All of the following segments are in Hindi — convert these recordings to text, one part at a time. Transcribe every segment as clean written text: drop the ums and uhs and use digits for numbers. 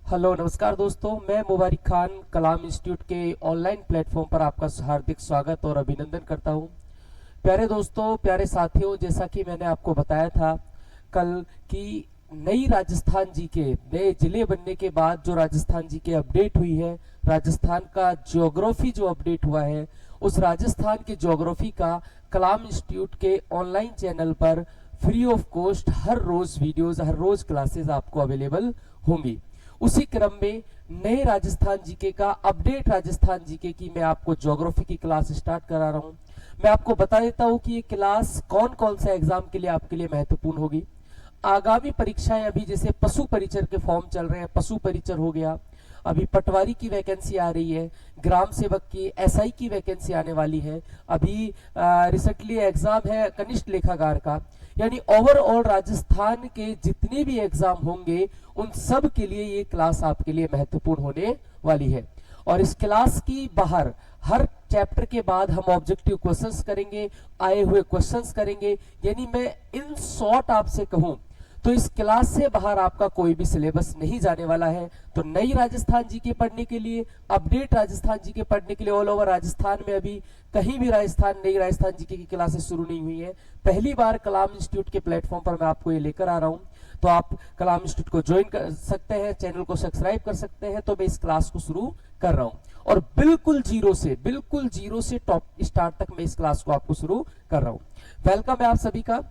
हेलो नमस्कार दोस्तों, मैं मुबारिक खान कलाम इंस्टीट्यूट के ऑनलाइन प्लेटफॉर्म पर आपका हार्दिक स्वागत और अभिनंदन करता हूं। प्यारे दोस्तों, प्यारे साथियों, जैसा कि मैंने आपको बताया था कल कि नई राजस्थान जी के नए जिले बनने के बाद जो राजस्थान जी के अपडेट हुई है, राजस्थान का ज्योग्राफी जो अपडेट हुआ है, उस राजस्थान के ज्योग्राफी का कलाम इंस्टीट्यूट के ऑनलाइन चैनल पर फ्री ऑफ कॉस्ट हर रोज वीडियोस, हर रोज क्लासेस आपको अवेलेबल होंगी। उसी क्रम में नए राजस्थान जीके का अपडेट राजस्थान जीके की मैं आपको ज्योग्राफी की क्लास स्टार्ट करा रहा हूं। मैं आपको बता देता हूं कि ये क्लास कौन कौन सा एग्जाम के लिए आपके लिए महत्वपूर्ण होगी। आगामी परीक्षाएं अभी जैसे पशु परिचर के फॉर्म चल रहे हैं, पशु परिचर हो गया, अभी पटवारी की वैकेंसी आ रही है, ग्राम सेवक की एसआई की वैकेंसी आने वाली है, अभी रिसेंटली एग्जाम है कनिष्ठ लेखाकार का। यानी ओवरऑल राजस्थान के जितने भी एग्जाम होंगे उन सब के लिए ये क्लास आपके लिए महत्वपूर्ण होने वाली है। और इस क्लास की बाहर हर चैप्टर के बाद हम ऑब्जेक्टिव क्वेश्चंस करेंगे, आए हुए क्वेश्चंस करेंगे। यानी मैं इन शॉर्ट आपसे कहूं तो इस क्लास से बाहर आपका कोई भी सिलेबस नहीं जाने वाला है। तो नई राजस्थान जी के पढ़ने के लिए, अपडेट राजस्थान जी के पढ़ने के लिए ऑल ओवर राजस्थान में अभी कहीं भी नई राजस्थान जी की क्लासेस शुरू नहीं हुई है। पहली बार कलाम इंस्टीट्यूट के प्लेटफॉर्म पर मैं आपको ये लेकर आ रहा हूं। तो आप कलाम इंस्टीट्यूट को ज्वाइन कर सकते हैं, चैनल को सब्सक्राइब कर सकते हैं। तो मैं इस क्लास को शुरू कर रहा हूं और बिल्कुल जीरो से टॉप स्टार्ट तक मैं इस क्लास को आपको शुरू कर रहा हूं। वेलकम है आप सभी का।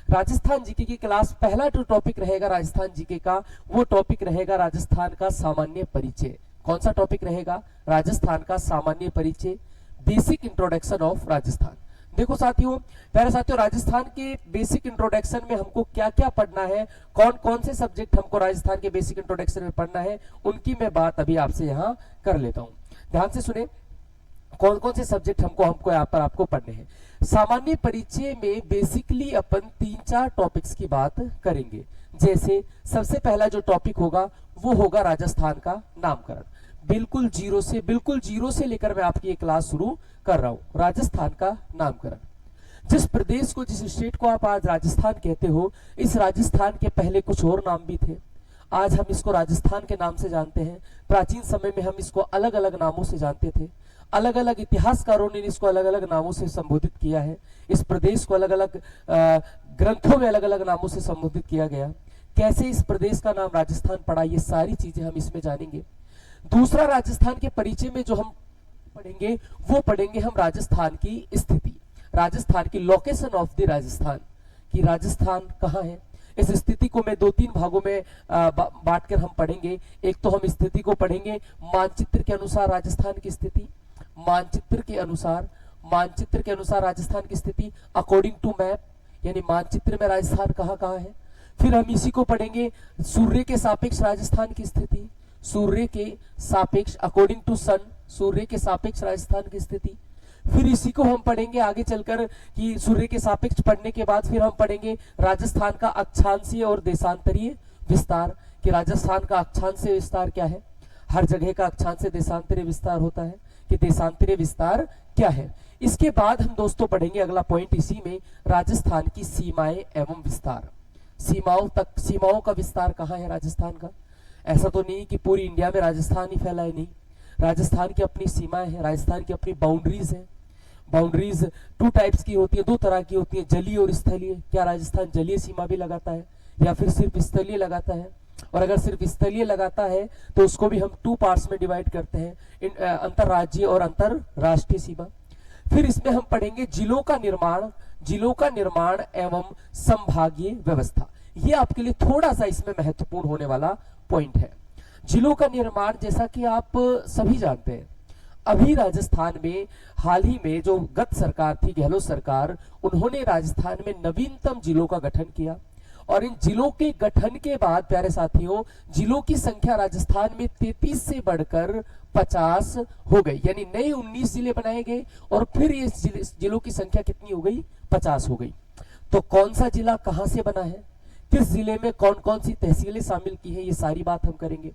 राजस्थान जीके की क्लास पहला जो टॉपिक रहेगा राजस्थान जीके का, वो टॉपिक रहेगा राजस्थान का सामान्य परिचय। कौन सा टॉपिक रहेगा? राजस्थान का सामान्य परिचय, बेसिक इंट्रोडक्शन ऑफ राजस्थान। देखो साथियों, प्यारे साथियों, राजस्थान के बेसिक इंट्रोडक्शन में हमको क्या क्या पढ़ना है, कौन कौन से सब्जेक्ट हमको राजस्थान के बेसिक इंट्रोडक्शन में पढ़ना है, उनकी मैं बात अभी आपसे यहाँ कर लेता हूँ। ध्यान से सुने कौन कौन से सब्जेक्ट हमको यहाँ पर आपको पढ़ने हैं। सामान्य परिचय में बेसिकली अपन 3-4 टॉपिक्स की बात करेंगे। जैसे सबसे पहला जो टॉपिक होगा वो होगा राजस्थान का नामकरण। बिल्कुल जीरो से लेकर मैं आपकी ये क्लास शुरू कर रहा हूं। राजस्थान का नामकरण, जिस प्रदेश को, जिस स्टेट को आप आज राजस्थान कहते हो, इस राजस्थान के पहले कुछ और नाम भी थे। आज हम इसको राजस्थान के नाम से जानते हैं। प्राचीन समय में हम इसको अलग अलग नामों से जानते थे। अलग अलग इतिहासकारों ने इसको अलग अलग नामों से संबोधित किया है। इस प्रदेश को अलग अलग ग्रंथों में अलग अलग नामों से संबोधित किया गया। कैसे इस प्रदेश का नाम राजस्थान पड़ा, ये सारी चीजें हम इसमें जानेंगे। दूसरा, राजस्थान के परिचय में जो हम पढ़ेंगे वो पढ़ेंगे हम राजस्थान की स्थिति, राजस्थान की लोकेशन ऑफ द राजस्थान, कि राजस्थान कहाँ है। इस स्थिति को मैं 2-3 भागों में बांटकर हम पढ़ेंगे। एक तो हम स्थिति को पढ़ेंगे मानचित्र के अनुसार राजस्थान की स्थिति, मानचित्र के अनुसार राजस्थान की स्थिति अकॉर्डिंग टू मैप, यानी मानचित्र में राजस्थान कहाँ कहाँ है। फिर हम इसी को पढ़ेंगे सूर्य के सापेक्ष राजस्थान की स्थिति, सूर्य के सापेक्ष अकॉर्डिंग टू सन, सूर्य के सापेक्ष राजस्थान की स्थिति। फिर इसी को हम पढ़ेंगे आगे चलकर कि सूर्य के सापेक्ष पढ़ने के बाद फिर हम पढ़ेंगे राजस्थान का अक्षांशीय और देशांतरीय विस्तार, कि राजस्थान का अक्षांशीय विस्तार क्या है। हर जगह का अक्षांशीय देशांतरीय विस्तार होता है, कि देशांतरीय विस्तार क्या है। इसके बाद हम दोस्तों पढ़ेंगे अगला पॉइंट इसी में, राजस्थान की सीमाएं एवं विस्तार। सीमाओं का विस्तार कहाँ है राजस्थान का। ऐसा तो नहीं कि पूरी इंडिया में राजस्थान ही फैला है, नहीं। राजस्थान की अपनी सीमाएं हैं, राजस्थान की अपनी बाउंड्रीज हैं। बाउंड्रीज 2 टाइप्स की होती है, 2 तरह की होती है, जलीय और स्थलीय। क्या राजस्थान जलीय सीमा भी लगाता है या फिर सिर्फ स्थलीय लगाता है? और अगर सिर्फ स्थलीय लगाता है तो उसको भी हम 2 पार्ट्स में डिवाइड करते हैं, अंतरराज्यीय और अंतरराष्ट्रीय सीमा। फिर इसमें हम पढ़ेंगे जिलों का निर्माण एवं संभागीय व्यवस्था। ये आपके लिए थोड़ा सा इसमें महत्वपूर्ण होने वाला पॉइंट है। जिलों का निर्माण, जैसा कि आप सभी जानते हैं, अभी राजस्थान में हाल ही में जो गत सरकार थी, गहलोत सरकार, उन्होंने राजस्थान में नवीनतम जिलों का गठन किया। और इन जिलों के गठन के बाद प्यारे साथियों, जिलों की संख्या राजस्थान में 33 से बढ़कर 50 हो गई। यानी नए 19 जिले बनाए गए और फिर ये जिलों की संख्या कितनी हो गई? 50 हो गई। तो कौन सा जिला कहां से बना है, किस जिले में कौन कौन सी तहसीलें शामिल की है, ये सारी बात हम करेंगे।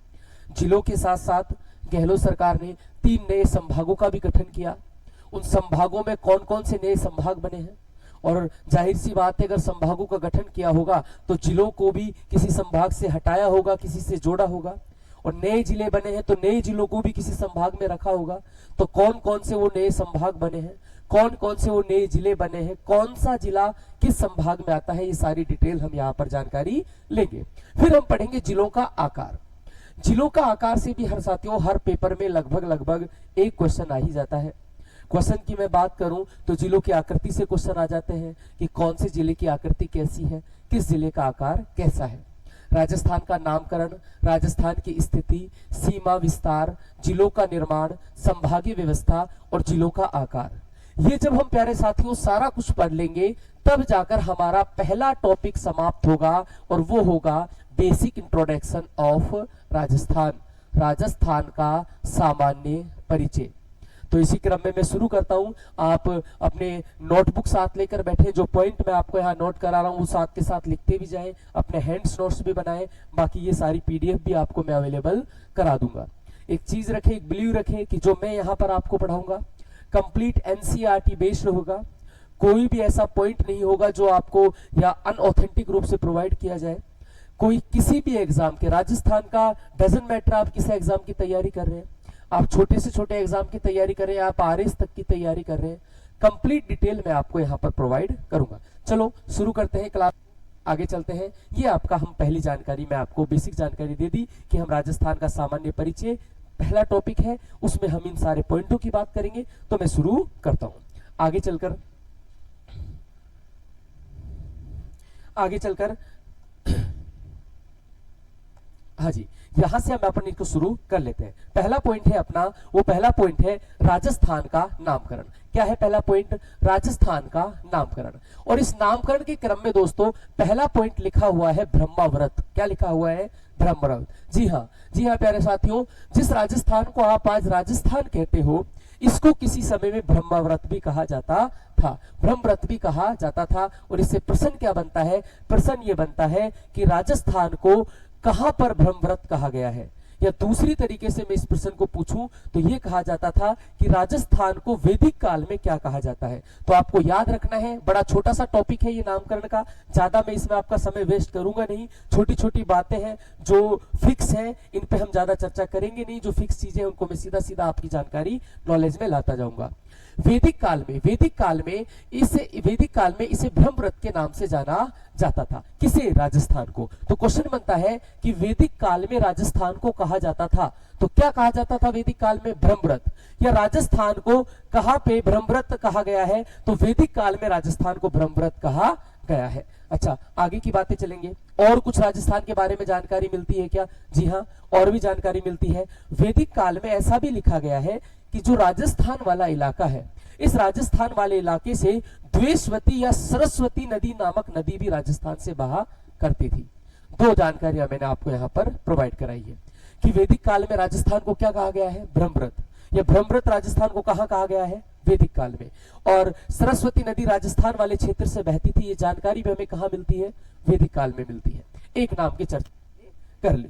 जिलों के साथ साथ गहलोत सरकार ने 3 नए संभागों का भी गठन किया। उन संभागों में कौन कौन से नए संभाग बने हैं, और जाहिर सी बात है अगर संभागों का गठन किया होगा तो जिलों को भी किसी संभाग से हटाया होगा, किसी से जोड़ा होगा। और नए जिले बने हैं तो नए जिलों को भी किसी संभाग में रखा होगा। तो कौन कौन से वो नए संभाग बने हैं, कौन कौन से वो नए जिले बने हैं, कौन सा जिला किस संभाग में आता है, ये सारी डिटेल हम यहाँ पर जानकारी लेंगे। फिर हम पढ़ेंगे जिलों का आकार। जिलों का आकार से भी हर साथियों हर पेपर में लगभग एक क्वेश्चन आ ही जाता है। क्वेश्चन की मैं बात करूं तो जिलों की आकृति से क्वेश्चन आ जाते हैं कि कौन से जिले की आकृति कैसी है, किस जिले का आकार कैसा है। राजस्थान का नामकरण, राजस्थान की स्थिति, सीमा विस्तार, जिलों का निर्माण, संभागीय व्यवस्था और जिलों का आकार, ये जब हम प्यारे साथियों सारा कुछ पढ़ लेंगे तब जाकर हमारा पहला टॉपिक समाप्त होगा और वो होगा basic introduction of Rajasthan, Rajasthan का सामान्य परिचय। तो इसी क्रम में मैं शुरू करता हूं। आप अपने नोटबुक साथ लेकर बैठे, जो पॉइंट मैं आपको यहाँ नोट करा रहा हूं वो साथ के साथ लिखते भी जाएं, अपने हैंड्स नोट्स भी बनाएं। बाकी ये सारी पीडीएफ भी आपको मैं अवेलेबल करा दूंगा। एक चीज रखें, एक बिलीव रखें कि जो मैं यहाँ पर आपको पढ़ाऊंगा कंप्लीट एनसीईआरटी बेस्ड होगा। कोई भी ऐसा पॉइंट नहीं होगा जो आपको या अनऑथेंटिक रूप से प्रोवाइड किया जाए। कोई किसी भी एग्जाम के, राजस्थान का डजंट मैटर आप किस एग्जाम की तैयारी कर रहे हैं, आप छोटे से छोटे एग्जाम की तैयारी कर रहे हैं, आप आरएस तक की तैयारी कर रहे हैं, कंप्लीट डिटेल मैं आपको यहाँ पर प्रोवाइड करूंगा। चलो शुरू करते हैं, क्लास आगे चलते हैं। ये आपका हम पहली जानकारी, मैं आपको बेसिक जानकारी दे दी कि हम राजस्थान का सामान्य परिचय पहला टॉपिक है, उसमें हम इन सारे पॉइंटों की बात करेंगे। तो मैं शुरू करता हूं। आगे चलकर हाँ जी, यहां से हम अपन इसको शुरू कर लेते हैं। पहला पॉइंट है अपना, वो पहला पॉइंट है राजस्थान का नामकरण। क्या है पहला पॉइंट? राजस्थान का नामकरण। और इस नामकरण के क्रम में दोस्तों पहला पॉइंट लिखा हुआ है ब्रह्माव्रत। क्या लिखा हुआ है? ब्रह्माव्रत। जी हाँ प्यारे साथियों, जिस राजस्थान को आप आज राजस्थान कहते हो, इसको किसी समय में ब्रह्माव्रत भी कहा जाता था, ब्रह्मव्रत भी कहा जाता था। और इससे प्रश्न क्या बनता है? प्रश्न ये बनता है कि राजस्थान को कहां पर ब्रह्मव्रत कहा गया है, या दूसरी तरीके से मैं इस प्रश्न को पूछूं तो यह कहा जाता था कि राजस्थान को वैदिक काल में क्या कहा जाता है। तो आपको याद रखना है, बड़ा छोटा सा टॉपिक है ये नामकरण का, ज्यादा मैं इसमें आपका समय वेस्ट करूंगा नहीं। छोटी छोटी बातें हैं जो फिक्स हैं, इन पे हम ज्यादा चर्चा करेंगे नहीं। जो फिक्स चीजें उनको मैं सीधा सीधा आपकी जानकारी नॉलेज में लाता जाऊंगा। वैदिक काल में इसे ब्रह्मव्रत के नाम से जाना जाता था। किसे? राजस्थान को। तो क्वेश्चन बनता है कि वैदिक काल में राजस्थान को कहा जाता था, तो क्या कहा जाता था वैदिक काल में? ब्रह्मव्रत। या राजस्थान को कहां पे ब्रह्मव्रत कहा गया है? तो वैदिक काल में राजस्थान को ब्रह्मव्रत कहा गया है। अच्छा, आगे की बातें चलेंगे। और कुछ राजस्थान के बारे में जानकारी मिलती है क्या? जी हाँ, और भी जानकारी मिलती है। वैदिक काल में ऐसा भी लिखा गया है कि जो राजस्थान वाला इलाका है, इस राजस्थान वाले इलाके से द्वेषवती या सरस्वती नदी नामक नदी भी राजस्थान से बहा करती थी। दो जानकारियां मैंने आपको यहां पर प्रोवाइड कराई है कि वैदिक काल में राजस्थान को क्या कहा गया है? ब्रह्मव्रत। या ब्रह्मव्रत राजस्थान को कहां कहा गया है? वैदिक काल में। और सरस्वती नदी राजस्थान वाले क्षेत्र से बहती थी, ये जानकारी भी हमें कहां मिलती है? वैदिक काल में मिलती है। एक नाम की चर्चा कर ली।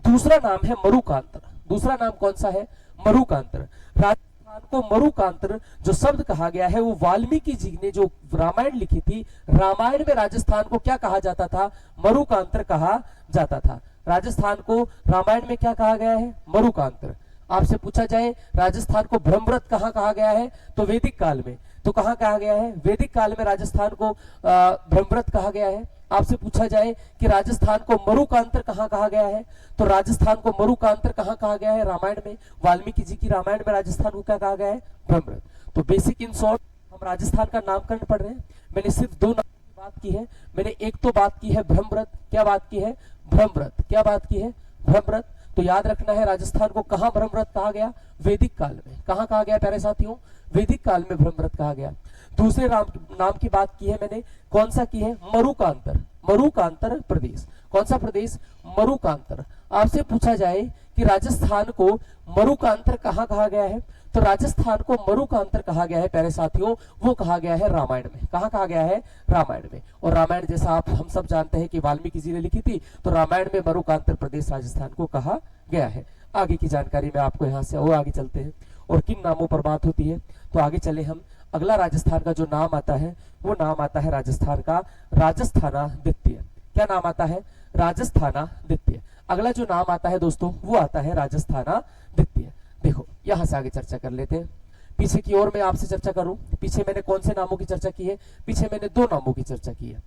दूसरा नाम है मरुकांतर। दूसरा नाम कौन सा है? मरुकांतर। राजस्थान को मरुकांतर जो शब्द कहा गया है वो वाल्मीकि जी ने जो रामायण लिखी थी, रामायण में राजस्थान को क्या कहा जाता था? मरुकांतर कहा जाता था। राजस्थान को रामायण में क्या कहा गया है? मरुकांतर। आपसे पूछा जाए राजस्थान को ब्रह्मव्रत कहां कहा गया है? तो वैदिक काल में। तो कहां कहा गया है? वैदिक काल में राजस्थान को ब्रह्मव्रत कहा गया है। आपसे पूछा जाए कि राजस्थान को मरुकांतर कहां कहा गया है? तो राजस्थान को मरुकांतर कहां कहा गया है? रामायण में, वाल्मीकि जी की रामायण में राजस्थान को क्या कहा गया है? ब्रह्मव्रत। तो बेसिक इन शॉर्ट हम राजस्थान का नामकरण पढ़ रहे हैं। मैंने सिर्फ दो नाम की बात की है। मैंने एक तो बात की है ब्रह्मव्रत। क्या बात की है? ब्रह्मव्रत। क्या बात की है? ब्रह्मव्रत। तो याद रखना है राजस्थान को कहां ब्रह्मव्रत कहा गया? वैदिक काल में। कहां कहा गया प्यारे साथियों? वैदिक काल में ब्रह्मव्रत कहा गया। दूसरे नाम की बात की है मैंने, कौन सा की है? मरुकांतर। मरुकांतर प्रदेश। कौन सा प्रदेश? मरुकांतर। आपसे पूछा जाए कि राजस्थान को मरुकांतर कहां कहा गया है? तो राजस्थान को मरुकांतर कहा गया है प्यारे साथियों, वो कहा गया है रामायण में। कहां कहा गया है? रामायण में। और रामायण जैसा आप हम सब जानते हैं कि वाल्मीकि जी ने लिखी थी, तो रामायण में मरुकांतर प्रदेश राजस्थान को कहा गया है। आगे की जानकारी में आपको यहाँ से और आगे चलते हैं और किन नामों पर बात होती है। तो आगे चले हम। अगला राजस्थान का जो नाम आता है वो नाम आता है राजस्थान का राजस्थानादित्य। क्या नाम आता है? राजस्थानादित्य। अगला जो नाम आता है दोस्तों वो आता है राजस्थानादित्य। देखो यहां से आगे चर्चा कर लेते हैं। पीछे की ओर मैं आपसे चर्चा करूं, पीछे मैंने कौन से नामों की चर्चा की है? पीछे मैंने दो नामों की चर्चा की है।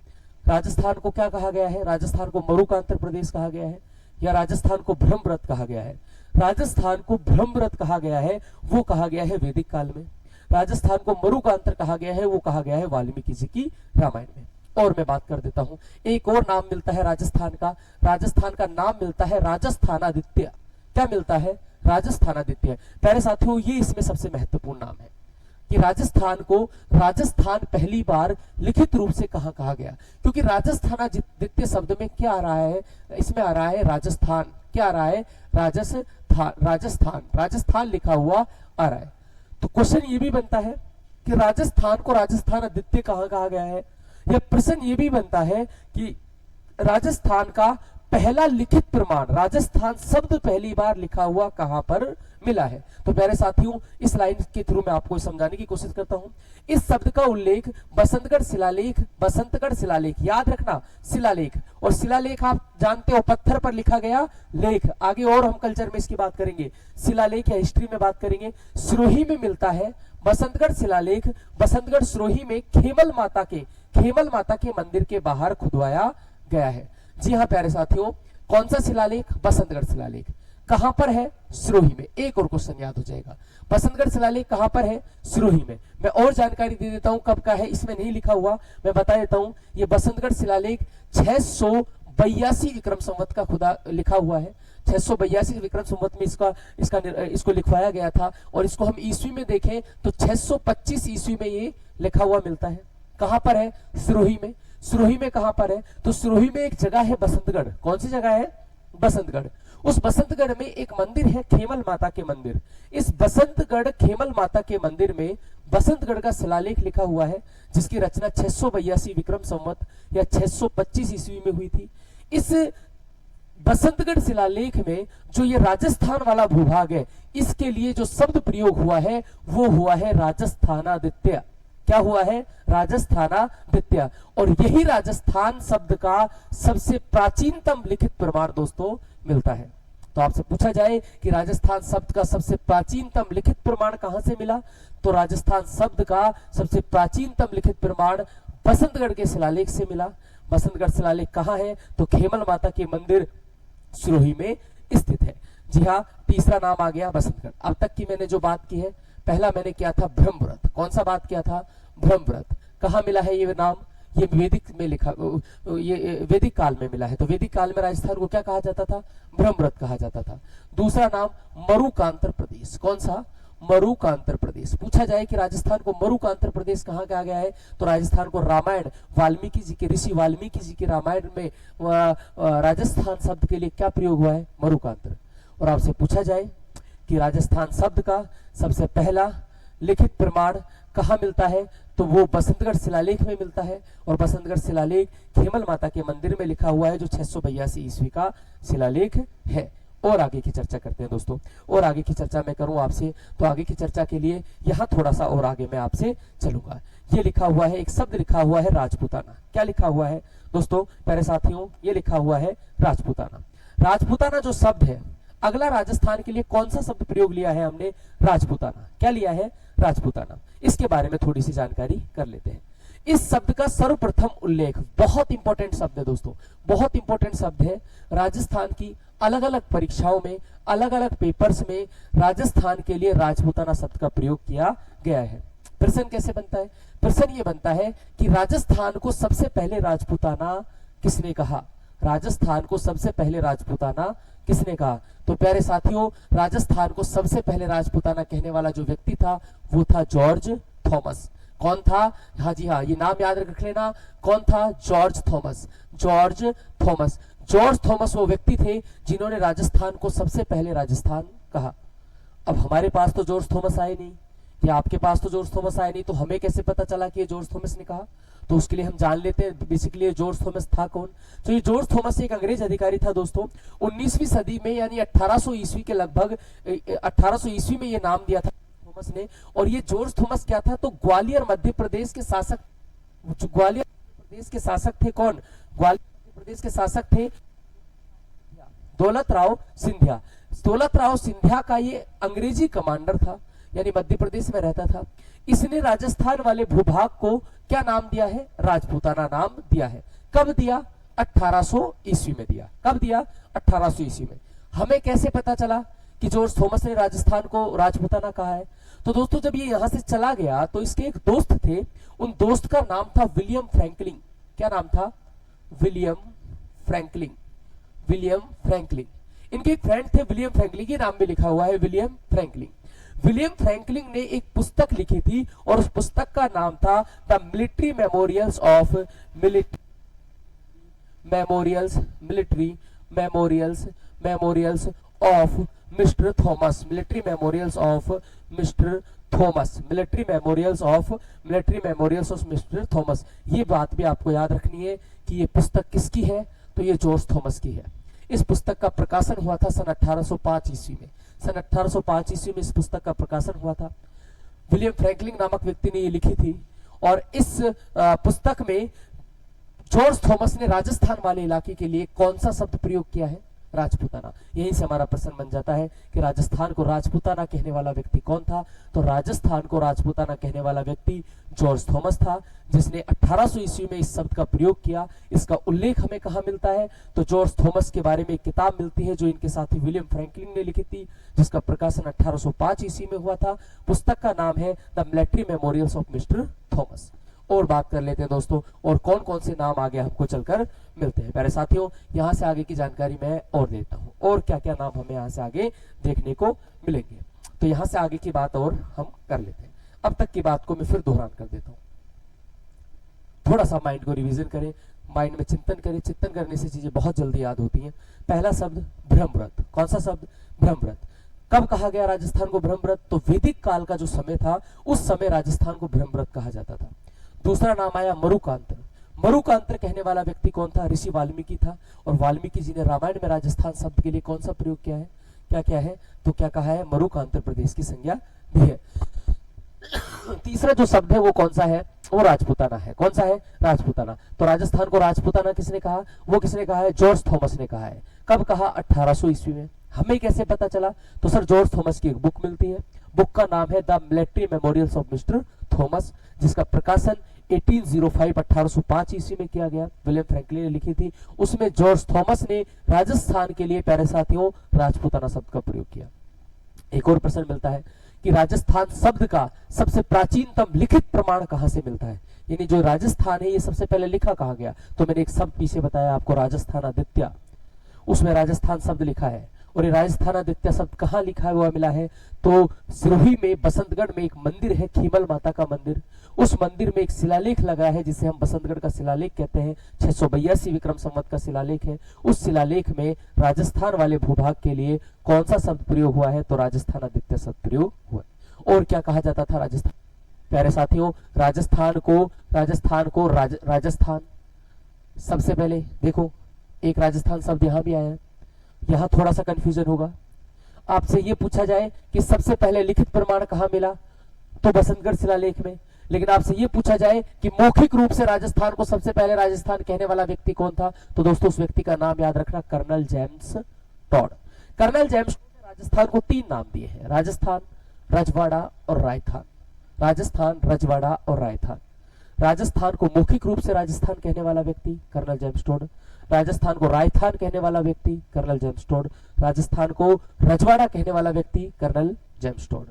राजस्थान को क्या कहा गया है? राजस्थान को मरुकांतर प्रदेश कहा गया है, या राजस्थान को ब्रह्मरथ कहा गया है? राजस्थान को ब्रह्मरथ कहा गया है, वो कहा गया है वैदिक काल में। राजस्थान को मरुकांतर कहा गया है, वो कहा गया है वाल्मीकि जी की रामायण में। और मैं बात कर देता हूं, एक और नाम मिलता है राजस्थान का। राजस्थान का नाम मिलता है राजस्थानादित्य। क्या मिलता है? राजस्थानादित्य। प्यारे साथियों, ये इसमें सबसे महत्वपूर्ण नाम है कि राजस्थान को राजस्थान पहली बार लिखित रूप से कहां कहा गया, क्योंकि राजस्थानादित्य शब्द में क्या आ रहा है? इसमें आ रहा है राजस्थान। क्या आ रहा है? राजस्थान। राजस्थान, राजस्थान लिखा हुआ आ रहा है। तो क्वेश्चन ये भी बनता है कि राजस्थान को राजस्थानादित्य कहां कहा गया है, या प्रश्न ये भी बनता है कि राजस्थान का पहला लिखित प्रमाण, राजस्थान शब्द पहली बार लिखा हुआ कहां पर मिला है। तो प्यारे साथियों, इस लाइन के थ्रू मैं आपको समझाने की कोशिश करता हूं। इस शब्द का उल्लेख बसंतगढ़ शिलालेख, बसंतगढ़ शिलालेख, याद रखना शिलालेख, और शिलालेख आप जानते हो पत्थर पर लिखा गया लेख। आगे और हम कल्चर में इसकी बात करेंगे, शिलालेख या हिस्ट्री में बात करेंगे। सिरोही में मिलता है बसंतगढ़ शिलालेख। बसंतगढ़ सिरोही में खेमल माता के मंदिर के बाहर खुदवाया गया है। जी हाँ प्यारे साथियों, कौन सा शिलालेख? बसंतगढ़ शिलालेख। कहां पर है? सिरोही में। एक और क्वेश्चन याद हो जाएगा, बसंतगढ़ शिलालेख कहां पर है? सिरोही में। मैं और जानकारी दे देता हूं कब का है, इसमें नहीं लिखा हुआ, मैं बता देता हूं। ये बसंतगढ़ शिलालेख 682 विक्रम संवत का खुदा लिखा हुआ है। 682 विक्रम संवत में इसको लिखवाया गया था, और इसको हम ईस्वी में देखें तो 625 ईस्वी में ये लिखा हुआ मिलता है। कहां पर है? सिरोही में। सिरोही में कहां पर है? तो सिरोही में एक जगह है बसंतगढ़। कौन सी जगह है? बसंतगढ़। उस बसंतगढ़ में एक मंदिर है खेमल माता के मंदिर। इस बसंतगढ़ खेमल माता के मंदिर में बसंतगढ़ का शिलालेख लिखा हुआ है, जिसकी रचना 682 विक्रम संवत या 625 ईस्वी में हुई थी। इस बसंतगढ़ शिलालेख में जो ये राजस्थान वाला भूभाग है, इसके लिए जो शब्द प्रयोग हुआ है वो हुआ है राजस्थानादित्य। क्या हुआ है? राजस्थानादित्य। और यही राजस्थान शब्द का सबसे प्राचीनतम लिखित प्रमाण दोस्तों मिलता है। तो आपसे पूछा जाए कि राजस्थान शब्द का सबसे प्राचीनतम लिखित प्रमाण कहां से मिला, तो राजस्थान शब्द का सबसे प्राचीनतम लिखित प्रमाण बसंतगढ़ के शिलालेख से मिला। बसंतगढ़ शिलालेख कहां है? तो खेमल माता के मंदिर सिरोही में स्थित है। जी हाँ, तीसरा नाम आ गया बसंतगढ़। अब तक की मैंने जो बात की है, पहला मैंने किया था ब्रह्मव्रत। कौन सा बात किया था? ब्रह्मव्रत। कहां मिला है ये नाम? ये वैदिक में लिखा, ये वैदिक काल में मिला है। तो वैदिक काल में राजस्थान को क्या कहा जाता था? ब्रह्मव्रत कहा जाता था। दूसरा नाम मरुकांतर प्रदेश। कौन सा? मरुकांतर प्रदेश। पूछा जाए कि राजस्थान को मरुकांतर प्रदेश कहां कहा गया है, तो राजस्थान को रामायण, वाल्मीकि जी के, ऋषि वाल्मीकि जी के रामायण में राजस्थान शब्द के लिए क्या प्रयोग हुआ है? मरुकांतर। और आपसे पूछा जाए कि राजस्थान शब्द का सबसे पहला लिखित प्रमाण कहां मिलता है, तो वो बसंतगढ़ शिलालेख में मिलता है। और बसंतगढ़ शिलालेख खेमल माता के मंदिर में लिखा हुआ है, जो 682 ईस्वी का शिलालेख है। और आगे की चर्चा करते हैं दोस्तों, और आगे की चर्चा मैं करूं आपसे, तो आगे की चर्चा के लिए यहां थोड़ा सा और आगे मैं आपसे चलूंगा। ये लिखा हुआ है, एक शब्द लिखा हुआ है राजपूताना। क्या लिखा हुआ है दोस्तों, प्यारे साथियों? ये लिखा हुआ है राजपूताना। राजपूताना जो शब्द है, अगला राजस्थान के लिए कौन सा शब्द प्रयोग लिया है हमने? राजपूताना। क्या लिया है? राजपूताना। इसके बारे में थोड़ी सी जानकारी कर लेते हैं। इस शब्द का सर्वप्रथम उल्लेख, बहुत इंपॉर्टेंट शब्द है दोस्तों, बहुत इंपॉर्टेंट शब्द है। राजस्थान की अलग अलग परीक्षाओं में, अलग अलग पेपर्स में राजस्थान के लिए राजपूताना शब्द का प्रयोग किया गया है। प्रश्न कैसे बनता है? प्रश्न ये बनता है कि राजस्थान को सबसे पहले राजपूताना किसने कहा? राजस्थान को सबसे पहले राजपूताना किसने कहा? तो प्यारे साथियों, राजस्थान को सबसे पहले राजपूताना कहने वाला जो व्यक्ति था वो था जॉर्ज थॉमस। कौन था? हाँ जी हाँ, ये नाम याद रख लेना। कौन था? George Thomas. George Thomas. George Thomas वो व्यक्ति थे जिन्होंने राजस्थान को सबसे पहले राजस्थान कहा। अब हमारे पास तो जॉर्ज थॉमस आए नहीं, या आपके पास तो जॉर्ज थॉमस आए नहीं, तो हमें कैसे पता चला कि ये जॉर्ज थॉमस ने कहा? तो उसके लिए हम जान लेते हैं बेसिकली जॉर्ज थॉमस था कौन। तो ये जॉर्ज थॉमस एक अंग्रेज अधिकारी था दोस्तों। 19वीं सदी में, यानी 1800 ईस्वी के लगभग, 1800 ईस्वी में ये नाम दिया था थॉमस ने। और ये जॉर्ज थॉमस क्या था? तो ग्वालियर मध्य प्रदेश के शासक, ग्वालियर प्रदेश के शासक थे। कौन? ग्वालियर प्रदेश के शासक थे दौलत राव सिंधिया। दौलत राव सिंधिया का ये अंग्रेजी कमांडर था, यानी मध्य प्रदेश में रहता था। इसने राजस्थान वाले भूभाग को क्या नाम दिया है? राजपूताना नाम दिया है। कब दिया? 1800 ईस्वी में दिया। कब दिया? 1800 ईस्वी में। हमें कैसे पता चला कि जॉर्ज थॉमस ने राजस्थान को राजपूताना कहा है? तो दोस्तों जब ये यहां से चला गया तो इसके एक दोस्त थे, उन दोस्त का नाम था विलियम फ्रैंकलिन। क्या नाम था? William Franklin. William Franklin. इनके एक फ्रेंड थे विलियम फ्रैंकलिन, के नाम में लिखा हुआ है विलियम फ्रैंकलिन। विलियम फ्रैंकलिन ने एक पुस्तक लिखी थी और उस पुस्तक का नाम था the military memorials of memorials of mister Thomas. Military memorials of mister Thomas. Military memorials of mister Thomas. ये बात भी आपको याद रखनी है कि ये पुस्तक किसकी है? तो ये जॉर्ज थॉमस की है। इस पुस्तक का प्रकाशन हुआ था सन 1805 ईस्वी में। सन 1805 ईस्वी में इस पुस्तक का प्रकाशन हुआ था। विलियम फ्रैंकलिन नामक व्यक्ति ने ये लिखी थी और इस पुस्तक में जॉर्ज थॉमस ने राजस्थान वाले इलाके के लिए कौन सा शब्द प्रयोग किया है? राजपूताना। यहीं से हमारा प्रश्न बन जाता है कि राजस्थान को राजपूताना कहने वाला व्यक्ति कौन था? तो राजस्थान को राजपूताना कहने वाला व्यक्ति जॉर्ज थॉमस था, जिसने 1800 ईस्वी में इस शब्द का प्रयोग किया। इसका उल्लेख हमें कहां मिलता है? तो जॉर्ज थॉमस के बारे में एक किताब मिलती है जो इनके साथी विलियम फ्रैंकलिन ने लिखी थी, जिसका प्रकाशन 1805 ईस्वी में हुआ था। पुस्तक का नाम है the military memorials of mister Thomas. और बात कर लेते हैं दोस्तों, और कौन कौन से नाम आगे हमको चलकर मिलते हैं। प्यारे साथियों, यहां से आगे की जानकारी मैं और देता हूं, और क्या क्या नाम हमें यहां से आगे देखने को मिलेंगे। तो यहां से आगे की बात और हम कर लेते हैं। अब तक की बात को मैं फिर दोहरान कर देता हूं। थोड़ा सा माइंड को रिवीजन करें, माइंड में चिंतन करें। चिंतन करने से चीजें बहुत जल्दी याद होती हैं। पहला शब्द ब्रह्मव्रत। कौन सा शब्द? ब्रह्मव्रत। कब कहा गया राजस्थान को ब्रह्मव्रत? तो वैदिक काल का जो समय था उस समय राजस्थान को ब्रह्मव्रत कहा जाता था। दूसरा नाम आया मरुकांत्र। मरुकांत्र कहने वाला व्यक्ति कौन था? ऋषि वाल्मीकि था। और वाल्मीकि जी ने रामायण में राजस्थान शब्द के लिए कौन सा प्रयोग किया है? क्या क्या है? तो क्या कहा है? मरुकांत्र प्रदेश की संज्ञा दी है। तीसरा जो शब्द है वो कौन सा है? वो राजपूताना है। कौन सा है? राजपूताना। तो राजस्थान को राजपूताना किसने कहा? वो किसने कहा है? जॉर्ज थॉमस ने कहा है। कब कहा? 1800 ईस्वी में। हमें कैसे पता चला? तो सर जॉर्ज थॉमस की एक बुक मिलती है, बुक का नाम है the military memorials of mister Thomas, जिसका प्रकाशन 1805 ईस्वी में किया गया। विलियम फ्रैंकलिन ने लिखी थी। उसमें जॉर्ज थॉमस ने राजस्थान के लिए, प्यारे साथियों, राजपूताना शब्द का प्रयोग किया। एक और प्रश्न मिलता है कि राजस्थान शब्द का सबसे प्राचीनतम लिखित प्रमाण कहां से मिलता है? यानी जो राजस्थान है ये सबसे पहले लिखा कहा गया? तो मैंने एक शब्द पीछे बताया आपको, राजस्थान आदित्य, उसमें राजस्थान शब्द लिखा है। और ये राजस्थान आदित्य शब्द कहां लिखा है? वो मिला है तो सिरोही में, बसंतगढ़ में एक मंदिर है, खीमल माता का मंदिर। उस मंदिर में एक शिलालेख लगा है जिसे हम बसंतगढ़ का शिलालेख कहते हैं। 682 विक्रम संवत का शिलालेख है। उस शिलालेख में राजस्थान वाले भूभाग के लिए कौन सा शब्द प्रयोग हुआ है? तो राजस्थान आदित्य शब्द प्रयोग हुआ। और क्या कहा जाता था राजस्थान? प्यारे साथियों, राजस्थान सबसे पहले देखो, एक राजस्थान शब्द यहां भी आया है। यहां थोड़ा सा कंफ्यूजन होगा। आपसे यह पूछा जाए कि सबसे पहले लिखित प्रमाण कहां मिला? तो बसंतगढ़ शिलालेख में। लेकिन आपसे यह पूछा जाए कि मौखिक रूप से राजस्थान को सबसे पहले राजस्थान कहने वाला व्यक्ति कौन था? तो दोस्तों उस व्यक्ति का नाम याद रखना, colonel James Tod. Colonel James Tod ने राजस्थान को 3 नाम दिए हैं, राजस्थान, रजवाड़ा और रायथान। राजस्थान, रजवाड़ा और रायथान। राजस्थान को मौखिक रूप से राजस्थान कहने वाला व्यक्ति कर्नल जेम्स टॉड, राजस्थान को रायथान कहने वाला व्यक्ति कर्नल जेम्स टॉड, राजस्थान को रजवाड़ा कहने वाला व्यक्ति कर्नल जेम्स टॉड।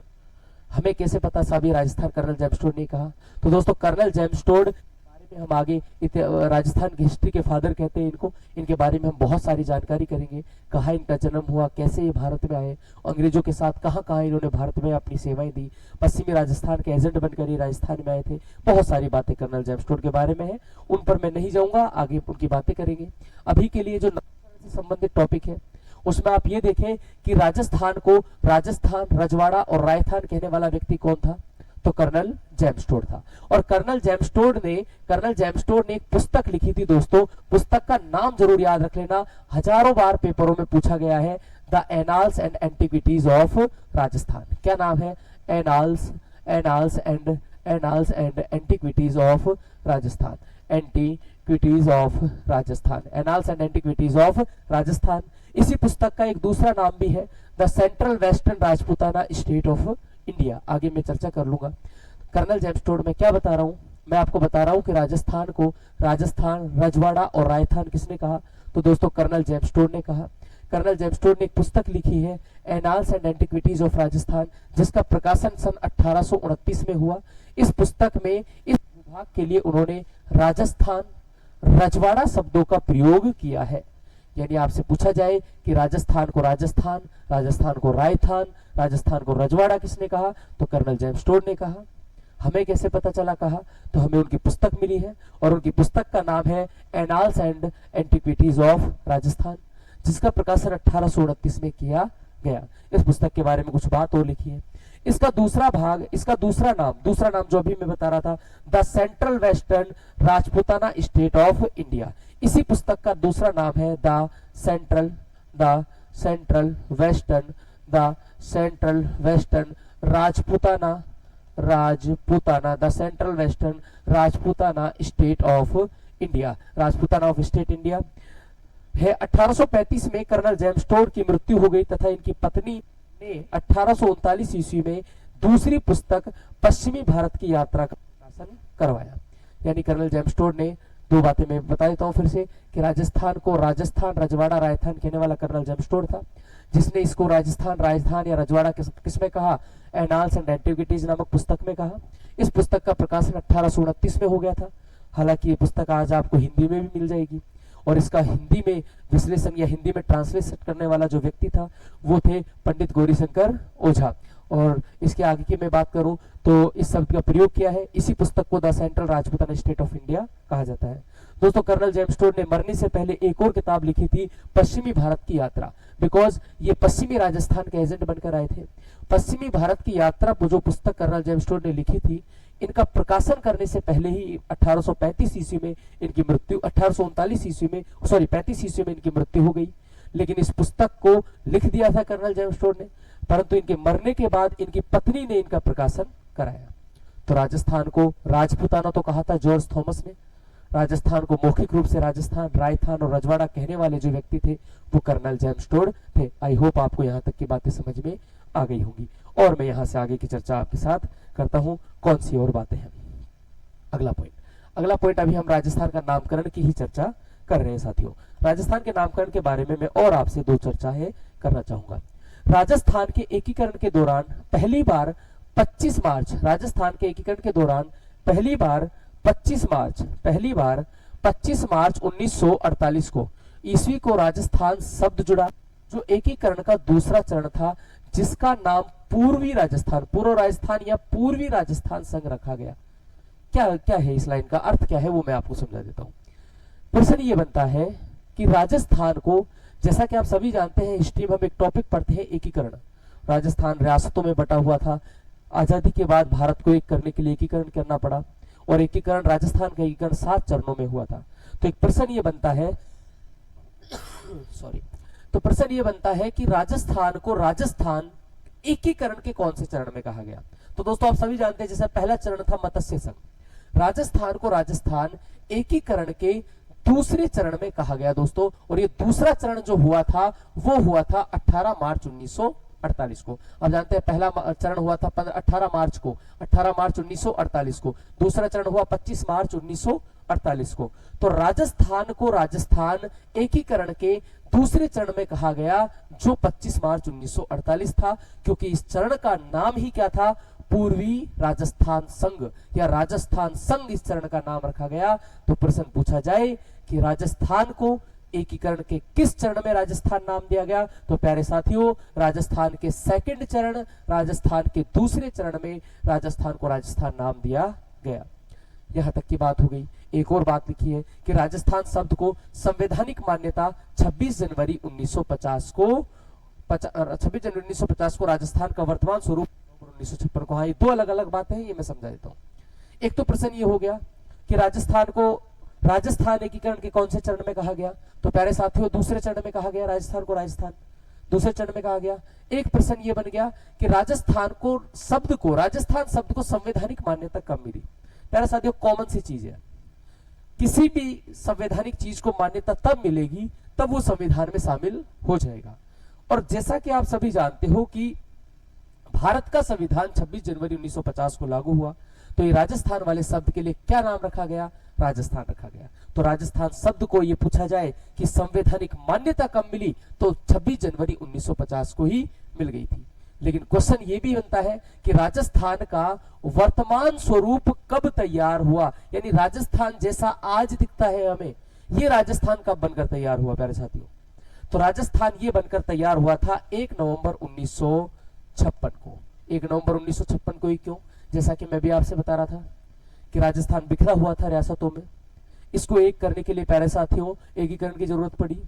हमें कैसे पता साहब ये राजस्थान कर्नल जेम्स टॉड ने कहा? तो दोस्तों कर्नल जेम्स टॉड के बारे में हम आगे राजस्थान की हिस्ट्री के फादर कहते हैं इनको। इनके बारे में हम बहुत सारी जानकारी करेंगे। कहाँ इनका जन्म हुआ, कैसे ये भारत में आए, अंग्रेजों के साथ कहाँ कहाँ इन्होंने भारत में अपनी सेवाएं दी, पश्चिमी राजस्थान के एजेंट बनकर ये राजस्थान में आए थे। बहुत सारी बातें कर्नल जेम्स टॉड के बारे में है, उन पर मैं नहीं जाऊंगा, आगे उनकी बातें करेंगे। अभी के लिए जो नामकरण से संबंधित टॉपिक है उसमें आप ये देखें कि राजस्थान को राजस्थान, रजवाड़ा और रायथान कहने वाला व्यक्ति कौन था? तो कर्नल जेम्स टॉड था। और कर्नल जेम्स टॉड ने एक पुस्तक लिखी थी दोस्तों। पुस्तक का नाम जरूर याद रख लेना, हजारों बार पेपरों में पूछा गया है, the annals and antiquities of Rajasthan. क्या नाम है? Annals and antiquities of Rajasthan. Antiquities of Rajasthan, annals and antiquities of Rajasthan. इसी पुस्तक का एक दूसरा नाम भी है the central western Rajputana state of India. आगे मैं चर्चा कर लूंगा। कर्नल जेम्स टोड में क्या बता रहा हूं, मैं आपको बता रहा हूं कि राजस्थान को राजस्थान, रजवाड़ा और रायथान किसने कहा, तो दोस्तों कर्नल जेम्स टोड ने कहा। कर्नल जेम्स टोड ने एक पुस्तक लिखी है annals and antiquities of Rajasthan, जिसका प्रकाशन सन 1829 में हुआ। इस पुस्तक में इस विभाग के लिए उन्होंने राजस्थान, रजवाड़ा शब्दों का प्रयोग किया है। यानी आपसे पूछा जाए कि राजस्थान को राजस्थान, राजस्थान को रायथान, राजस्थान को रजवाड़ा किसने कहा, तो कर्नल जेम्स टोड ने कहा। हमें कैसे पता चला कहा, तो हमें उनकी पुस्तक मिली है और उनकी पुस्तक का नाम है annals and antiquities of Rajasthan, जिसका प्रकाशन 1829 में किया गया। इस पुस्तक के बारे में कुछ बात और लिखी है। इसका दूसरा भाग, इसका दूसरा नाम जो अभी मैं बता रहा था, the central western Rajputana state of India. इसी पुस्तक का दूसरा नाम है the central western Rajputana the central western Rajputana state of India. Rajputana of state India है। 1835 में कर्नल जेम्स टोड की मृत्यु हो गई तथा इनकी पत्नी ने 1839 ईस्वी में दूसरी पुस्तक पश्चिमी भारत की यात्रा का प्रकाशन करवाया। यानी कर्नल जेम्स टोड ने, दो बातें मैं बता देता हूं फिर से, कि राजस्थान को राजस्थान, रजवाड़ा, रायथान कहने वाला कर्नल जेम्स टोड था, जिसने इसको राजस्थान, राजस्थान या रजवाड़ा किसमें कहा, एनाल्स एंड एंटिक्विटीज नामक पुस्तक में कहा। इस पुस्तक का प्रकाशन 1829 में हो गया था। हालांकि ये पुस्तक आज आपको हिंदी में भी मिल जाएगी और इसका हिंदी में विश्लेषण या हिंदी में ट्रांसलेशन करने वाला जो व्यक्ति था वो थे पंडित गौरीशंकर ओझा। और इसके आगे की मैं बात करूं तो इस शब्द का प्रयोग किया है। इसी पुस्तक को the central Rajputana state of India कहा जाता है। दोस्तों कर्नल जेम्स टोड ने मरने से पहले एक और किताब लिखी थी, पश्चिमी भारत की यात्रा, बिकॉज ये पश्चिमी राजस्थान के एजेंट बनकर आए थे। पश्चिमी भारत की यात्रा जो पुस्तक कर्नल जेम्स टोड ने लिखी थी, इनका प्रकाशन करने से पहले ही 1835 ईस्वी में इनकी मृत्यु, 1839 ईस्वी में, 35 ईस्वी में इनकी मृत्यु हो गई। लेकिन इस पुस्तक को लिख दिया था कर्नल जेम्स टोड ने, परंतु इनके मरने के बाद इनकी पत्नी ने इनका प्रकाशन कराया। तो राजस्थान को राजपूताना तो कहा था जॉर्ज थॉमस ने, राजस्थान को मौखिक रूप से राजस्थान, रायथान और रजवाड़ा कहने वाले जो व्यक्ति थे वो कर्नल जेम्स टोड थे। आई होप आपको यहाँ तक की बातें समझ में आ गई होंगी और मैं यहाँ से आगे की चर्चा आपके साथ करता हूँ। कौन सी और बातें हैं? अगला पॉइंट अभी हम राजस्थान का नामकरण की ही चर्चा कर रहे हैं साथियों। राजस्थान के नामकरण के बारे में मैं और आपसे दो चर्चाएं करना चाहूंगा। राजस्थान के एकीकरण के दौरान पहली बार 25 मार्च, राजस्थान के एकीकरण के दौरान पहली बार 25 मार्च 1948 को ईस्वी को राजस्थान शब्द जुड़ा, जो एकीकरण का दूसरा चरण था, जिसका नाम पूर्वी राजस्थान, पूर्व राजस्थान या पूर्वी राजस्थान संघ रखा गया। क्या है इस लाइन का अर्थ, क्या है वो मैं आपको समझा देता हूं। प्रश्न ये बनता है कि राजस्थान को, जैसा कि आप सभी जानते हैं, हिस्ट्री में हम एक टॉपिक पढ़ते हैं एकीकरण। राजस्थान रियासतों में बटा हुआ था। आजादी के बाद भारत को एक करने के लिए एकीकरण करना पड़ा और एकीकरण, राजस्थान का एकीकरण 7 चरणों में हुआ था। तो एक प्रश्न ये बनता है कि राजस्थान को राजस्थान एकीकरण के कौन से चरण में कहा गया। तो दोस्तों आप सभी जानते हैं, जैसे पहला चरण था मत्स्य संघ, राजस्थान को राजस्थान एकीकरण के दूसरे चरण में कहा गया दोस्तों। और ये दूसरा चरण जो हुआ था वो हुआ था 18 मार्च 1948 को। अब जानते हैं पहला चरण हुआ था 18 मार्च 1948 को, दूसरा चरण हुआ 25 मार्च 1948 को। तो राजस्थान को राजस्थान एकीकरण के दूसरे चरण में कहा गया, जो 25 मार्च 1948 था, क्योंकि इस चरण का नाम ही क्या था, पूर्वी राजस्थान संघ या राजस्थान संघ इस चरण का नाम रखा गया। तो प्रश्न पूछा जाए कि राजस्थान को एकीकरण के किस चरण में राजस्थान नाम दिया गया, तो प्यारे साथियों राजस्थान के सेकंड चरण, राजस्थान के दूसरे चरण में राजस्थान को राजस्थान नाम दिया गया। यहां तक की बात हो गई। एक और बात लिखी है कि राजस्थान शब्द को संवैधानिक मान्यता 26 जनवरी 1950 को राजस्थान का वर्तमान स्वरूप 1956 को। हाँ, ये दो अलग अलग बातें हैं, ये मैं समझा देता हूं। एक तो प्रश्न ये हो गया कि राजस्थान को राजस्थान एकीकरण के कौन से चरण में कहा गया, तो प्यारे साथियों दूसरे चरण में कहा गया राजस्थान को, राजस्थान दूसरे चरण में कहा गया। एक प्रश्न ये बन गया कि राजस्थान शब्द को संवैधानिक मान्यता कब मिली। प्यारे साथियों कॉमन सी चीज है, किसी भी संवैधानिक चीज को मान्यता तब मिलेगी तब वो संविधान में शामिल हो जाएगा। और जैसा कि आप सभी जानते हो कि भारत का संविधान 26 जनवरी 1950 को लागू हुआ, तो ये राजस्थान वाले शब्द के लिए क्या नाम रखा गया? राजस्थान रखा गया। तो राजस्थान शब्द को ये पूछा जाए कि संवैधानिक मान्यता कब मिली, तो 26 जनवरी 1950 को ही मिल गई थी। लेकिन क्वेश्चन ये भी बनता है कि राजस्थान का वर्तमान स्वरूप कब तैयार हुआ, यानी राजस्थान जैसा आज दिखता है हमें, ये राजस्थान कब बनकर तैयार हुआ प्यारे साथियों? तो राजस्थान ये बनकर तैयार हुआ था 1 नवंबर 1956 को। 1 नवंबर 1956 को ही क्यों? जैसा कि मैं भी आपसे बता रहा था कि राजस्थान बिखरा हुआ था रियासतों में, इसको एक करने के लिए प्यारे साथियों एकीकरण की जरूरत पड़ी,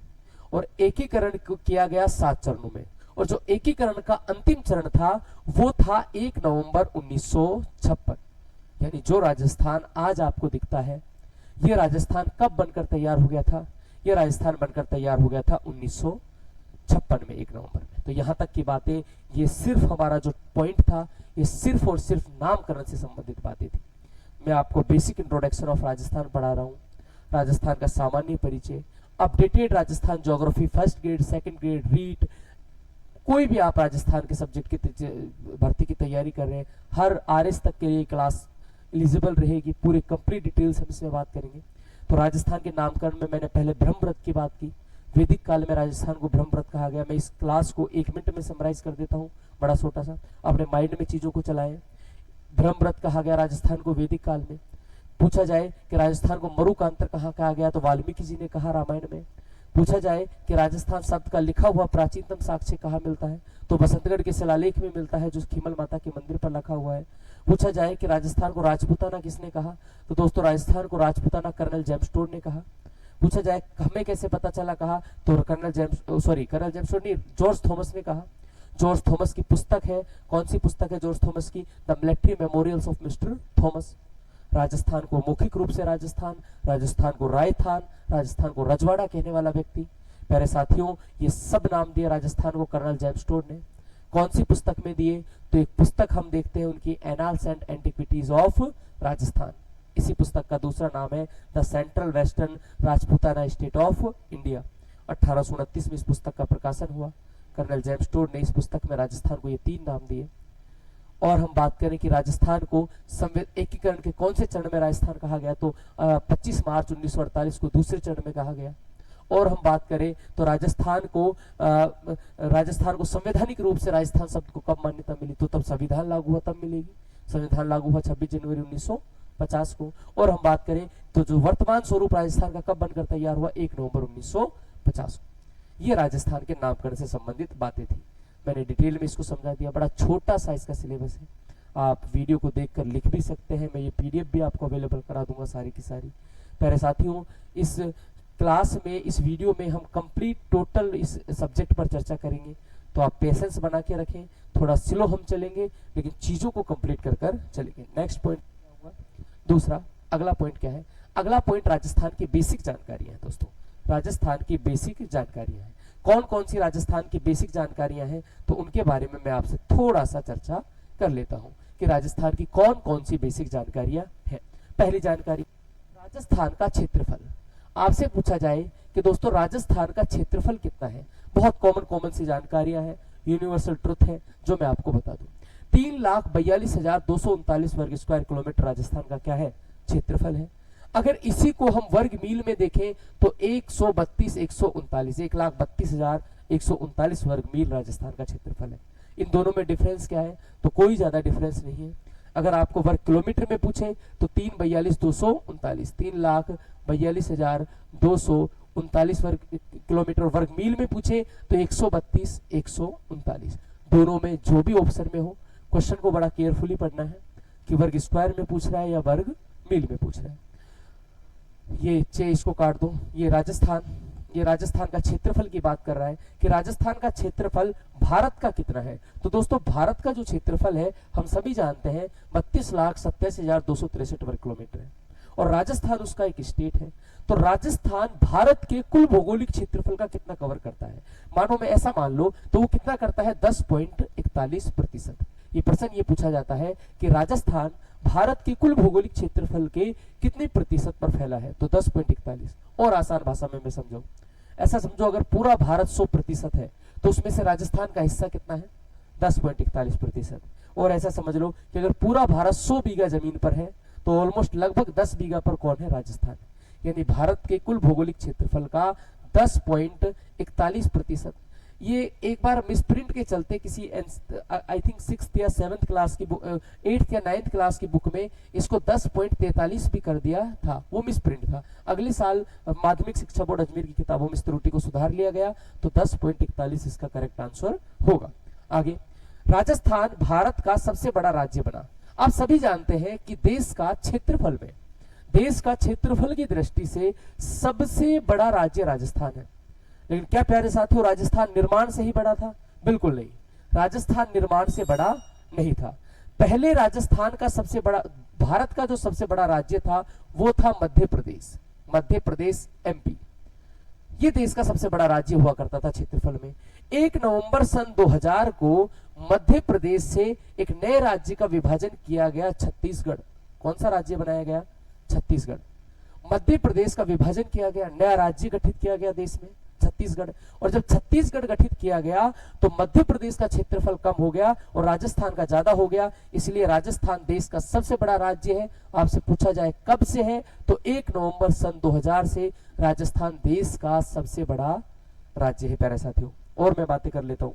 और एकीकरण किया गया 7 चरणों में। और जो एकीकरण का अंतिम चरण था वो था 1 नवंबर 1956। यानी जो राजस्थान आज आपको दिखता है, ये राजस्थान कब बनकर तैयार हो गया था? ये राजस्थान बनकर तैयार हो गया था 1956 में, 1 नवंबर में। तो यहां तक की बातें, ये सिर्फ हमारा जो पॉइंट था, ये सिर्फ और सिर्फ नामकरण से संबंधित बातें थी। मैं आपको बेसिक इंट्रोडक्शन ऑफ राजस्थान पढ़ा रहा हूँ, राजस्थान का सामान्य परिचय, updated Rajasthan geography first grade, second grade, REET, कोई भी आप राजस्थान के सब्जेक्ट की भर्ती की तैयारी कर रहे हैं, हर आरएस तक के लिए क्लास एलिजिबल रहेगी। पूरे कंप्लीट डिटेल्स हम इसमें बात करेंगे। तो राजस्थान के नामकरण में मैंने पहले ब्रह्मरथ की बात की। वैदिक काल में राजस्थान को ब्रह्मरथ कहा गया। मैं इस क्लास को 1 मिनट में समराइज कर देता हूँ, बड़ा छोटा सा, अपने माइंड में चीजों को चलाएं। ब्रह्मरथ कहा गया राजस्थान को वैदिक काल में। पूछा जाए कि राजस्थान को मरुकांतर कहाँ कहा गया, तो वाल्मीकि जी ने कहा रामायण में। पूछा जाए कि राजस्थान शब्द का लिखा हुआ प्राचीनतम साक्ष्य कहाँ मिलता है, तो बसंतगढ़ के शिलालेख में मिलता है, जो खीमल माता के मंदिर पर लिखा हुआ है। पूछा जाए कि राजस्थान को राजपूताना किसने कहा, तो दोस्तों राजस्थान को राजपूताना कर्नल जेम्स टोड ने कहा। पूछा जाए हमें कैसे पता चला कहा, तो कर्नल जेम्स टोड नहीं, जॉर्ज थॉमस ने कहा। जॉर्ज थॉमस की पुस्तक है, कौन सी पुस्तक है जॉर्ज थॉमस की? The military memorials of mister Thomas. Rajasthan को मौखिक रूप से राजस्थान को रायथान, राजस्थान को रजवाड़ा कहने वाला व्यक्ति। प्यारे साथियों, ये सब नाम दिए राजस्थान को कर्नल जेम्स टोड ने। कौन सी पुस्तक में दिए? तो एक पुस्तक हम देखते हैं उनकी, annals and antiquities of Rajasthan. इसी पुस्तक का दूसरा नाम है the central western Rajputana state of India. 1829 में इस पुस्तक का प्रकाशन हुआ। कर्नल जेम्स टोड ने इस पुस्तक में राजस्थान को ये 3 नाम दिए। और हम बात करें कि राजस्थान को एकीकरण के कौन से चरण में राजस्थान कहा गया, तो 25 मार्च 1948 को दूसरे चरण में कहा गया। और हम बात करें तो राजस्थान को संवैधानिक रूप से राजस्थान शब्द को कब मान्यता मिली, तो तब संविधान लागू हुआ तब मिलेगी। संविधान लागू हुआ 26 जनवरी 1950 को। और हम बात करें तो जो वर्तमान स्वरूप राजस्थान का कब बनकर तैयार हुआ, 1 नवंबर 1950 को। ये राजस्थान के नामकरण से संबंधित बातें थी। मैंने डिटेल में इसको समझा दिया। बड़ा छोटा सा इसका सिलेबस है, आप वीडियो को देखकर लिख भी सकते हैं। मैं ये पीडीएफ भी आपको अवेलेबल करा दूंगा सारी की सारी। प्यारे साथियों, इस क्लास में, इस वीडियो में हम कंप्लीट टोटल इस सब्जेक्ट पर चर्चा करेंगे। तो आप पेशेंस बना के रखें, थोड़ा स्लो हम चलेंगे लेकिन चीजों को कंप्लीट कर कर चलेंगे। नेक्स्ट पॉइंट क्या होगा? दूसरा, अगला पॉइंट क्या है? अगला पॉइंट राजस्थान की बेसिक जानकारियां हैं। दोस्तों, राजस्थान की बेसिक जानकारियां हैं। कौन कौन सी राजस्थान की बेसिक जानकारियां हैं, तो उनके बारे में मैं आपसे थोड़ा सा चर्चा कर लेता हूं कि राजस्थान की कौन कौन सी बेसिक जानकारियां हैं। पहली जानकारी, राजस्थान का क्षेत्रफल। आपसे पूछा जाए कि दोस्तों राजस्थान का क्षेत्रफल कितना है, बहुत कॉमन सी जानकारियां हैं, यूनिवर्सल ट्रुथ है, जो मैं आपको बता दूं। 3,42,239 वर्ग स्क्वायर किलोमीटर राजस्थान का क्या है? क्षेत्रफल है। अगर इसी को हम वर्ग मील में देखें तो 1,32,139 वर्ग मील राजस्थान का क्षेत्रफल है। इन दोनों में डिफरेंस क्या है? तो कोई ज्यादा डिफरेंस नहीं है। अगर आपको वर्ग किलोमीटर में पूछे तो 3,42,239, 3,42,239 वर्ग किलोमीटर। वर्ग मील में पूछे तो 132,139। दोनों में जो भी ऑप्शन में हो, क्वेश्चन को बड़ा केयरफुली पढ़ना है कि वर्ग स्क्वायर में पूछ रहा है या वर्ग मील में पूछ रहा है। ये इसको काट दो। ये राजस्थान का क्षेत्रफल की बात कर रहा है कि राजस्थान का क्षेत्रफल भारत का कितना है। तो दोस्तों, भारत का जो क्षेत्रफल है हम सभी जानते हैं 32,87,263 वर्ग किलोमीटर है, और राजस्थान उसका एक स्टेट है। तो राजस्थान भारत के कुल भौगोलिक क्षेत्रफल का कितना कवर करता है? मानो मैं ऐसा मान लो तो वो कितना करता है? 10.41%। ये प्रश्न ये पूछा जाता है कि राजस्थान भारत के कुल भौगोलिक क्षेत्रफल के कितने प्रतिशत पर फैला है, तो 10.41। और आसान भाषा में मैं समझाऊं, ऐसा समझो अगर पूरा भारत 100% है तो उसमें से राजस्थान का हिस्सा कितना है? 10.41%। और ऐसा समझ लो कि अगर पूरा भारत 100 बीघा जमीन पर है तो ऑलमोस्ट लगभग 10 बीघा पर कौन है? राजस्थान। यानी भारत के कुल भौगोलिक क्षेत्रफल का 10.41%। ये एक बार मिसप्रिंट के चलते किसी आई थिंक 6th या 7th क्लास की बुक, 8th या 9th क्लास की बुक में इसको 10.43 भी कर दिया था, वो मिसप्रिंट था। अगले साल माध्यमिक शिक्षा बोर्ड अजमेर की किताबों में इस त्रुटि को सुधार लिया गया, तो 10.41 इसका करेक्ट आंसर होगा। आगे, राजस्थान भारत का सबसे बड़ा राज्य बना। आप सभी जानते हैं कि देश का क्षेत्रफल की दृष्टि से सबसे बड़ा राज्य राजस्थान है। लेकिन क्या प्यारे साथियों, राजस्थान निर्माण से ही बड़ा था? बिल्कुल नहीं, राजस्थान निर्माण से बड़ा नहीं था। पहले राजस्थान का सबसे बड़ा, भारत का जो सबसे बड़ा राज्य था वो था मध्य प्रदेश एमपी। ये देश का सबसे बड़ा राज्य हुआ करता था क्षेत्रफल में। 1 नवंबर सन 2000 को मध्य प्रदेश से एक नए राज्य का विभाजन किया गया, छत्तीसगढ़। कौन सा राज्य बनाया गया? छत्तीसगढ़। मध्य प्रदेश का विभाजन किया गया, नया राज्य गठित किया गया देश में, छत्तीसगढ़। और जब छत्तीसगढ़ गठित किया गया तो मध्य प्रदेश का क्षेत्रफल कम हो गया और राजस्थान का ज्यादा हो गया, इसलिए राजस्थान देश का सबसे बड़ा राज्य है। आपसे पूछा जाए कब से है, तो 1 नवंबर सन 2000 से राजस्थान देश का सबसे बड़ा राज्य है प्यारे साथियों। और मैं बातें कर लेता हूं।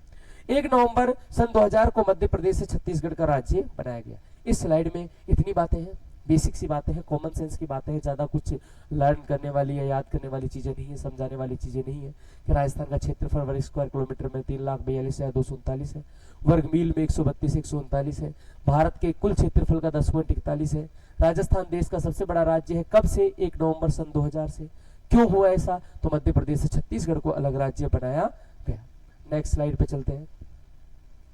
1 नवंबर सन 2000 को मध्य प्रदेश से छत्तीसगढ़ का राज्य बनाया गया। इस स्लाइड में इतनी बातें हैं, बेसिक सी बातें हैं, कॉमन सेंस की बातें हैं, ज्यादा कुछ लर्न करने वाली या याद करने वाली चीजें नहीं है, समझाने वाली चीजें नहीं है। कि राजस्थान का क्षेत्रफल वर्ग स्क्वायर किलोमीटर में 3,42,239 है, वर्ग मील में 132,139 है, भारत के कुल क्षेत्रफल का 10.41 है। राजस्थान देश का सबसे बड़ा राज्य है। कब से? 1 नवंबर सन 2000 से। क्यों हुआ ऐसा? तो मध्य प्रदेश से छत्तीसगढ़ को अलग राज्य बनाया गया। नेक्स्ट स्लाइड पे चलते हैं।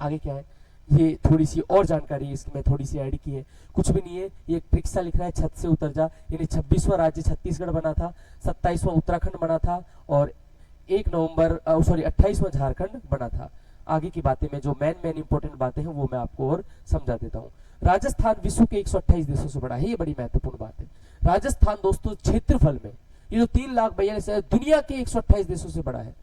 आगे क्या है, ये थोड़ी सी और जानकारी है, इसमें थोड़ी सी ऐड की है, कुछ भी नहीं है। ये ट्रिक सा लिख रहा है, छत से उतर जा। यानी 26वां राज्य छत्तीसगढ़ बना था, 27वां उत्तराखंड बना था और 28वां झारखंड बना था। आगे की बातें में जो मेन इंपॉर्टेंट बातें हैं वो मैं आपको और समझा देता हूँ। राजस्थान विश्व के 128 देशों से बड़ा है, ये बड़ी महत्वपूर्ण बात है। राजस्थान दोस्तों क्षेत्रफल में ये जो 3,42,000 है, दुनिया के 128 देशों से बड़ा है।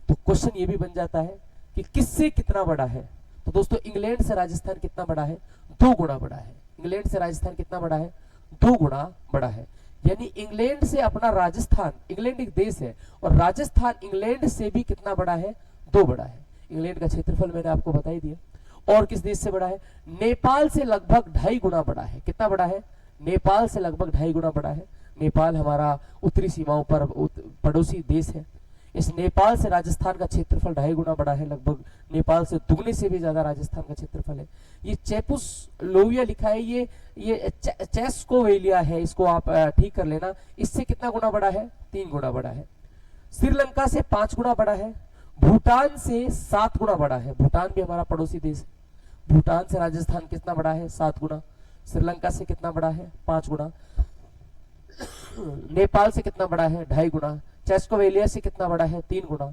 तो क्वेश्चन ये भी बन जाता है कि किससे कितना बड़ा है? तो दोस्तों इंग्लैंड से राजस्थान कितना बड़ा है? 2 गुना बड़ा है। इंग्लैंड से राजस्थान कितना बड़ा है? 2 गुना बड़ा है। यानी इंग्लैंड से अपना राजस्थान, इंग्लैंड एक देश है और राजस्थान इंग्लैंड से भी कितना बड़ा है? 2 बड़ा है। इंग्लैंड का क्षेत्रफल मैंने आपको बता ही दिया। और किस देश से बड़ा है? नेपाल से लगभग 2.5 गुना बड़ा है। कितना बड़ा है? नेपाल से लगभग 2.5 गुना बड़ा है। नेपाल हमारा उत्तरी सीमाओं पर पड़ोसी देश है। इस नेपाल से राजस्थान का क्षेत्रफल 2.5 गुना बड़ा है, लगभग नेपाल से दुगने से भी ज्यादा राजस्थान का क्षेत्रफल है। ये चेपुस्लोविया लिखा है, ये चेस्कोवेलिया है, इसको आप ठीक कर लेना। इससे कितना गुना बड़ा है? 3 गुना बड़ा है। श्रीलंका से 5 गुना बड़ा है। भूटान से 7 गुना बड़ा है। भूटान भी हमारा पड़ोसी देश है। भूटान से राजस्थान कितना बड़ा है? 7 गुना। श्रीलंका से कितना बड़ा है? 5 गुना। नेपाल से कितना बड़ा है? 2.5 गुना। चेस्कोवेलिया से कितना बड़ा है? 3 गुना।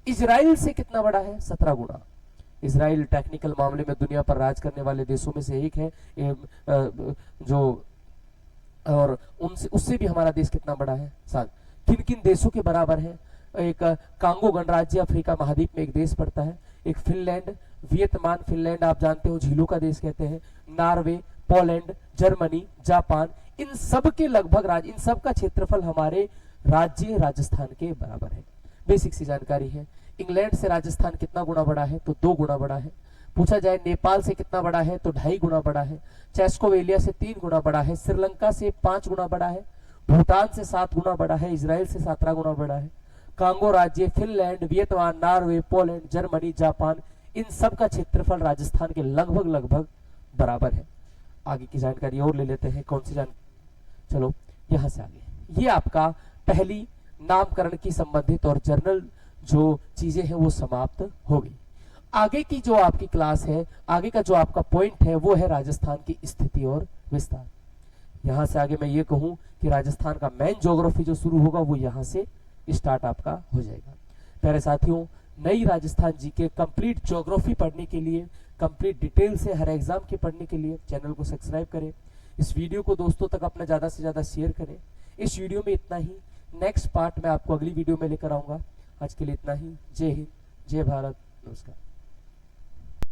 इजराइल से कितना बड़ा है? 17 गुना। इजराइल टेक्निकल मामले में दुनिया पर राज करने वाले देशों में से एक है, जो और उनसे उससे भी हमारा देश कितना बड़ा है? 7। किन किन देशों के बराबर है? एक कांगो गणराज्य अफ्रीका महाद्वीप में एक देश पड़ता है। एक फिनलैंड, वियतनाम, फिनलैंड आप जानते हो झीलों का देश कहते हैं। नॉर्वे, पोलैंड, जर्मनी, जापान, इन सब के लगभग इन सब का क्षेत्रफल हमारे राज्य राजस्थान के बराबर है। बेसिक सी जानकारी है। इंग्लैंड से राजस्थान कितना गुना बड़ा है? तो 2 गुना बड़ा है। पूछा जाए नेपाल से कितना बड़ा है? तो 2.5 गुना बड़ा है। चेस्कोवेलिया से 3 गुना बड़ा है। श्रीलंका से 5 गुना बड़ा है। भूटान से 7 गुना बड़ा है। इजराइल से 17 गुना बड़ा है। कांगो राज्य, Finland, Vietnam, Norway, Poland, Germany, Japan, इन सब का क्षेत्रफल राजस्थान के लगभग बराबर है। आगे की जानकारी और ले लेते हैं। कौन सी चलो यहां से आगे, ये आपका पहली नामकरण की संबंधित और जर्नल जो चीजें हैं वो समाप्त हो गई। आगे की जो आपकी क्लास है, आगे का जो आपका पॉइंट है वो है राजस्थान की स्थिति और विस्तार। यहां से आगे मैं ये कहूं कि राजस्थान का मेन ज्योग्राफी जो शुरू होगा वो यहां से स्टार्ट आपका हो जाएगा। प्यारे साथियों, नई राजस्थान जी के कंप्लीट ज्योग्राफी पढ़ने के लिए, कंप्लीट डिटेल से हर एग्जाम के पढ़ने के लिए चैनल को सब्सक्राइब करें। इस वीडियो को दोस्तों तक अपना ज्यादा से ज्यादा शेयर करें। इस वीडियो में इतना ही। नेक्स्ट पार्ट मैं आपको अगली वीडियो में लेकर आऊंगा। आज के लिए इतना ही। जय हिंद, जय भारत, नमस्कार।